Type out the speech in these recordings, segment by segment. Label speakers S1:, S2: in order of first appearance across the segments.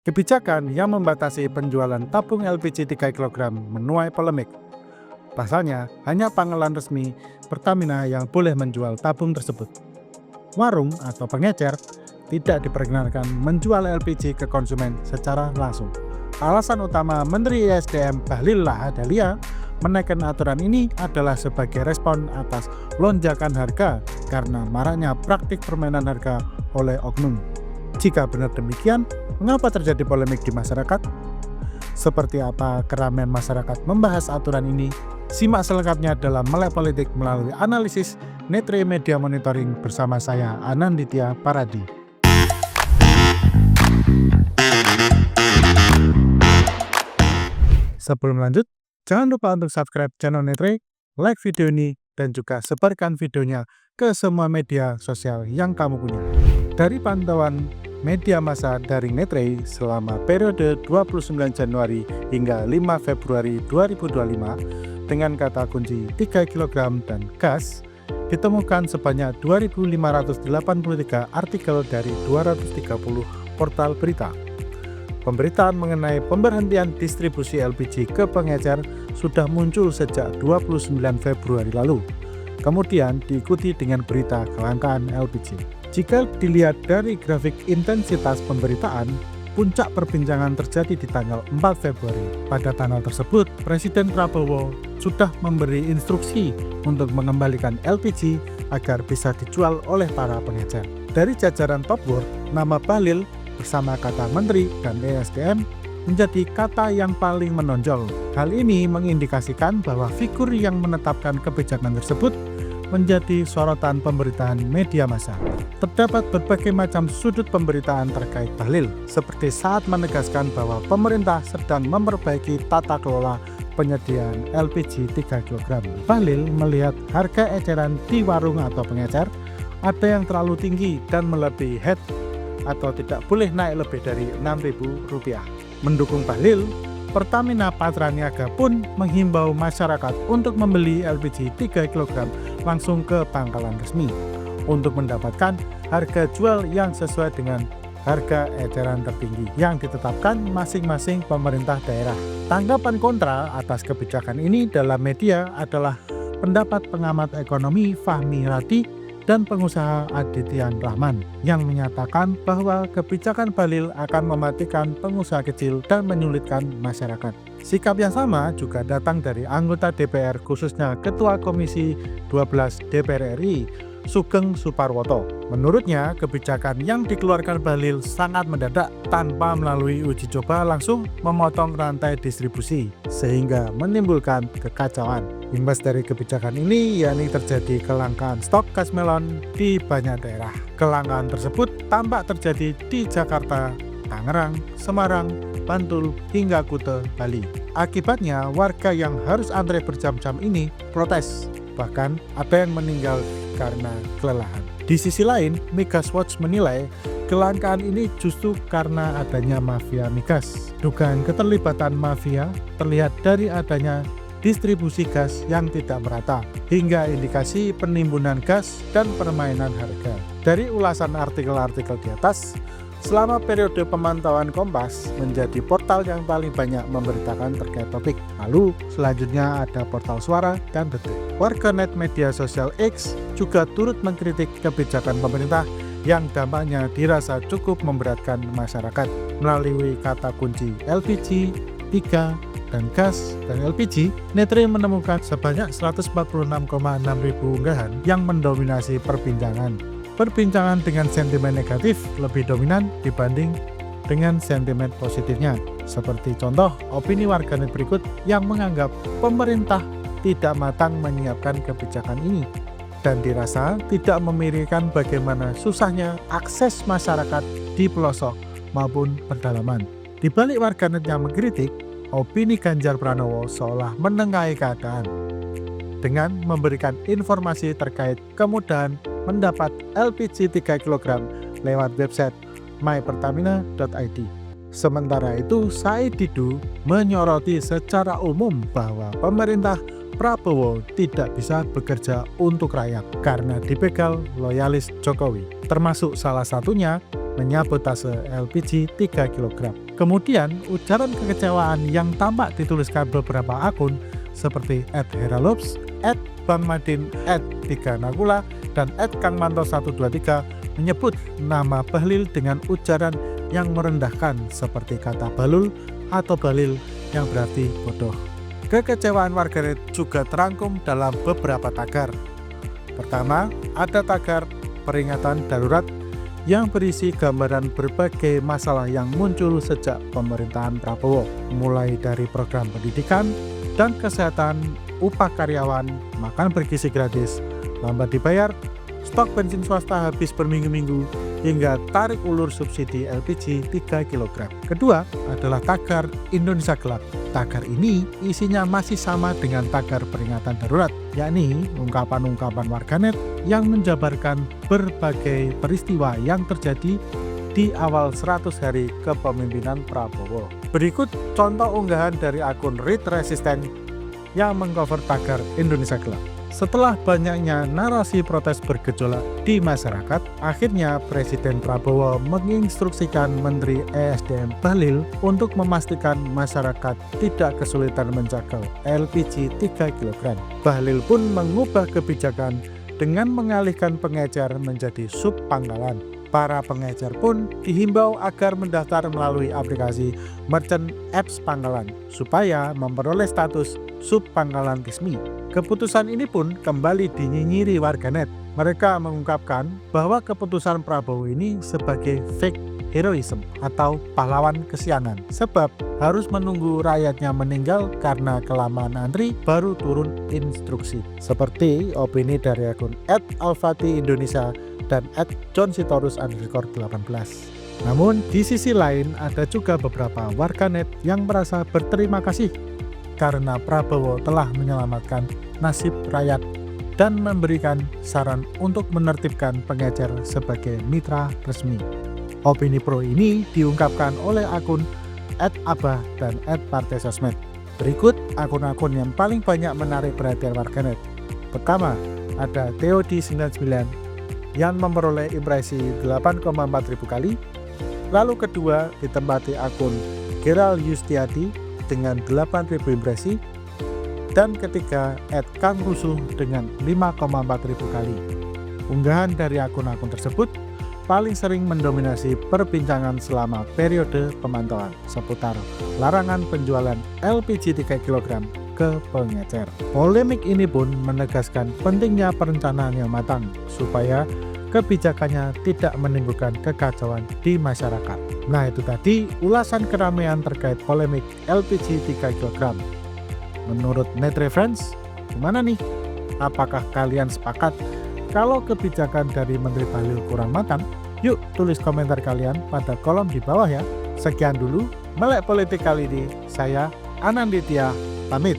S1: Kebijakan yang membatasi penjualan tabung LPG 3 kg menuai polemik. Pasalnya, hanya pangkalan resmi Pertamina yang boleh menjual tabung tersebut. Warung atau pengecer tidak diperkenankan menjual LPG ke konsumen secara langsung. Alasan utama Menteri ESDM Bahlil Lahadalia menaikkan aturan ini adalah sebagai respon atas lonjakan harga karena maraknya praktik permainan harga oleh oknum. Jika benar demikian, mengapa terjadi polemik di masyarakat? Seperti apa keramaian masyarakat membahas aturan ini? Simak selengkapnya dalam Melek Politik melalui analisis Netre Media Monitoring bersama saya Ananditya Paradi. Sebelum lanjut, jangan lupa untuk subscribe channel Netre, like video ini, dan juga sebarkan videonya ke semua media sosial yang kamu punya. Dari pantauan media massa daring Netre selama periode 29 Januari hingga 5 Februari 2025 dengan kata kunci 3 kg dan gas, ditemukan sebanyak 2.583 artikel dari 230 portal berita. Pemberitaan mengenai pemberhentian distribusi LPG ke pengecer sudah muncul sejak 29 Februari lalu, kemudian diikuti dengan berita kelangkaan LPG. Jika dilihat dari grafik intensitas pemberitaan, puncak perbincangan terjadi di tanggal 4 Februari. Pada tanggal tersebut, Presiden Prabowo sudah memberi instruksi untuk mengembalikan LPG agar bisa dijual oleh para pengecer. Dari jajaran Top Board, nama Bahlil bersama kata Menteri dan ESDM menjadi kata yang paling menonjol. Hal ini mengindikasikan bahwa figur yang menetapkan kebijakan tersebut menjadi sorotan pemberitaan media massa. Terdapat berbagai macam sudut pemberitaan terkait Bahlil, seperti saat menegaskan bahwa pemerintah sedang memperbaiki tata kelola penyediaan LPG 3 kg. Bahlil melihat harga eceran di warung atau pengecer ada yang terlalu tinggi dan melebihi head atau tidak boleh naik lebih dari Rp6.000. Mendukung Bahlil, Pertamina Patraniaga pun menghimbau masyarakat untuk membeli LPG 3 kg langsung ke pangkalan resmi untuk mendapatkan harga jual yang sesuai dengan harga eceran tertinggi yang ditetapkan masing-masing pemerintah daerah. Tanggapan kontra atas kebijakan ini dalam media adalah pendapat pengamat ekonomi Fahmi Radi dan pengusaha Adityan Rahman yang menyatakan bahwa kebijakan Bahlil akan mematikan pengusaha kecil dan menyulitkan masyarakat. Sikap yang sama juga datang dari anggota DPR khususnya Ketua Komisi 12 DPR RI, Sugeng Suparwoto. Menurutnya, kebijakan yang dikeluarkan Bahlil sangat mendadak tanpa melalui uji coba langsung memotong rantai distribusi sehingga menimbulkan kekacauan. Imbas dari kebijakan ini yakni terjadi kelangkaan stok gas melon di banyak daerah. Kelangkaan tersebut tampak terjadi di Jakarta, Tangerang, Semarang, Bantul, hingga Kute, Bali. Akibatnya, warga yang harus antre berjam-jam ini protes. Bahkan ada yang meninggal karena kelelahan. Di sisi lain, Migas Watch menilai kelangkaan ini justru karena adanya mafia migas. Dugaan keterlibatan mafia terlihat dari adanya distribusi gas yang tidak merata, hingga indikasi penimbunan gas dan permainan harga. Dari ulasan artikel-artikel di atas, selama periode pemantauan Kompas menjadi portal yang paling banyak memberitakan terkait topik. Lalu selanjutnya ada portal Suara dan Detik. Warganet media sosial X juga turut mengkritik kebijakan pemerintah yang dampaknya dirasa cukup memberatkan masyarakat. Melalui kata kunci LPG, 3, dan gas dan LPG, Netre menemukan sebanyak 146,6 ribu unggahan yang mendominasi perbincangan. Perbincangan dengan sentimen negatif lebih dominan dibanding dengan sentimen positifnya. Seperti contoh opini warganet berikut yang menganggap pemerintah tidak matang menyiapkan kebijakan ini dan dirasa tidak memikirkan bagaimana susahnya akses masyarakat di pelosok maupun pedalaman. Di balik warganet yang mengkritik, opini Ganjar Pranowo seolah menengahi keadaan dengan memberikan informasi terkait kemudahan mendapat LPG 3 kg lewat website mypertamina.id. Sementara itu, Said Didu menyoroti secara umum bahwa pemerintah Prabowo tidak bisa bekerja untuk rakyat karena dibegal loyalis Jokowi, termasuk salah satunya menyabotase LPG 3 kg. Kemudian, ujaran kekecewaan yang tampak dituliskan beberapa akun seperti @heralops, @bangmadin, @tiganakula, dan @kangmanto123 menyebut nama Bahlil dengan ujaran yang merendahkan seperti kata balul atau balil yang berarti bodoh. Kekecewaan warganet juga terangkum dalam beberapa tagar. Pertama, ada tagar peringatan darurat yang berisi gambaran berbagai masalah yang muncul sejak pemerintahan Prabowo, mulai dari program pendidikan dan kesehatan, upah karyawan, makan bergizi gratis, lambat dibayar, stok bensin swasta habis berminggu-minggu, hingga tarik ulur subsidi LPG 3 kg. Kedua adalah tagar Indonesia Gelap. Tagar ini isinya masih sama dengan tagar peringatan darurat, yakni ungkapan-ungkapan warganet yang menjabarkan berbagai peristiwa yang terjadi di awal 100 hari kepemimpinan Prabowo. Berikut contoh unggahan dari akun Read Resistance yang mengcover tagar Indonesia Gelap. Setelah banyaknya narasi protes bergejolak di masyarakat, akhirnya Presiden Prabowo menginstruksikan Menteri ESDM Bahlil untuk memastikan masyarakat tidak kesulitan menjangkau LPG 3 kg. Bahlil pun mengubah kebijakan dengan mengalihkan pengecer menjadi subpangkalan. Para pengecer pun dihimbau agar mendaftar melalui aplikasi merchant apps pangkalan supaya memperoleh status subpangkalan resmi. Keputusan ini pun kembali dinyinyiri warganet. Mereka mengungkapkan bahwa keputusan Prabowo ini sebagai fake heroism atau pahlawan kesiangan, sebab harus menunggu rakyatnya meninggal karena kelamaan antri baru turun instruksi. Seperti opini dari akun @alfati_indonesia dan @johnsitorus_18. Namun di sisi lain ada juga beberapa warganet yang merasa berterima kasih karena Prabowo telah menyelamatkan nasib rakyat dan memberikan saran untuk menertibkan pengecer sebagai mitra resmi. Opini pro ini diungkapkan oleh akun @abah dan @partai_sosmed. Berikut akun-akun yang paling banyak menarik perhatian warganet. Pertama, ada Theodi99 yang memperoleh impresi 8,4 ribu kali. Lalu kedua ditempati akun Geral Yustiadi dengan 8.000 impresi, dan ketiga @kangrusuh dengan 5,4 ribu kali. Unggahan dari akun-akun tersebut paling sering mendominasi perbincangan selama periode pemantauan seputar larangan penjualan LPG 3 kg ke pengecer. Polemik ini pun menegaskan pentingnya perencanaan yang matang supaya kebijakannya tidak menimbulkan kekacauan di masyarakat. Nah, itu tadi ulasan keramaian terkait polemik LPG 3 kg. Menurut Netre Friends, gimana nih? Apakah kalian sepakat kalau kebijakan dari Menteri Bahlil kurang matang? Yuk tulis komentar kalian pada kolom di bawah ya. Sekian dulu Melek Politik kali ini. Saya Ananditya pamit.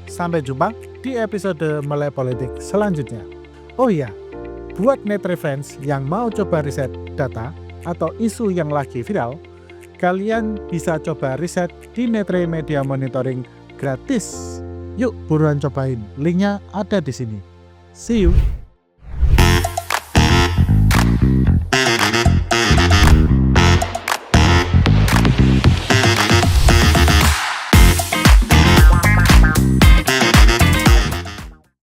S1: Sampai jumpa di episode Melek Politik selanjutnya. Oh iya, buat Netre Friends yang mau coba riset data atau isu yang lagi viral, kalian bisa coba riset di Netre Media Monitoring gratis. Yuk buruan cobain, linknya ada di sini. See you.